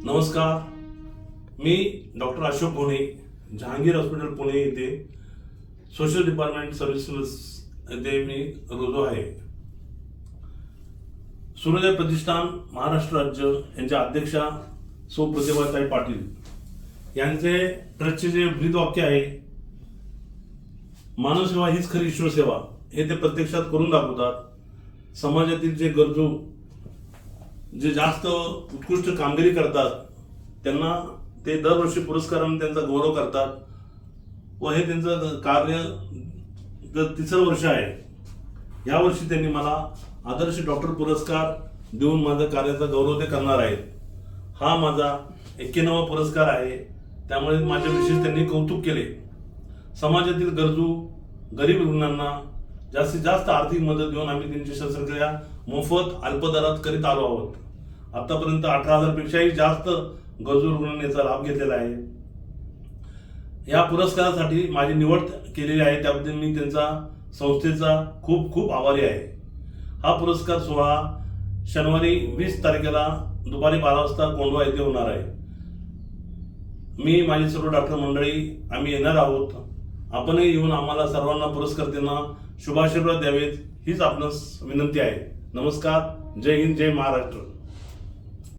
नमस्कार, मी doctor Ashok भोणे, Jahangir hospital Pune येथे social department services येथे मी रुजू आहे. सूर्योदय प्रतिष्ठान महाराष्ट्र राज्य यांच्या अध्यक्षा सौ प्रतिभाताई पाटील यांचे ट्रस्टचे जे ब्रीदवाक्य आहे, मानवसेवा हीच खरी ईश्वरसेवा, हे ते प्रत्यक्षात करून दाखवतात. समाजातील जे गरजू, जे जास्त उत्कृष्ट कामगिरी करतात त्यांना ते दरवर्षी पुरस्काराने त्यांचा गौरव करतात व हे त्यांचं कार्य तिसरं वर्ष आहे. यावर्षी त्यांनी मला आदर्श डॉक्टर पुरस्कार देऊन माझ्या कार्याचा गौरव ते करणार आहेत. हा माझा 91वा पुरस्कार आहे, त्यामुळे माझे विशेष त्यांनी कौतुक केले. समाजातील गरजू गरीब रुग्णांना जास्तीत जास्त आर्थिक मदत देऊन आम्ही त्यांची शस्त्रक्रिया मोफत अल्पदरात करीत आलो आहोत. आतापर्यंत 18,000 पेक्षाही जास्त गरजू रुग्णांनी याचा लाभ घेतलेला आहे. या पुरस्कारासाठी माझी निवड केलेली आहे, त्याबद्दल मी त्यांचा संस्थेचा खूप खूप आभारी आहे. हा पुरस्कार सोहळा शनिवारी 20 तारखेला दुपारी 12 वाजता कोंढवा येथे होणार आहे. मी, माझी सर्व डॉक्टर मंडळी आम्ही येणार आहोत. आपणही येऊन आम्हाला सर्वांना पुरस्कर्त्यांना शुभाशीर्वाद द्यावेत हीच आपणास विनंती आहे. नमस्कार. जय हिंद, जय महाराष्ट्र.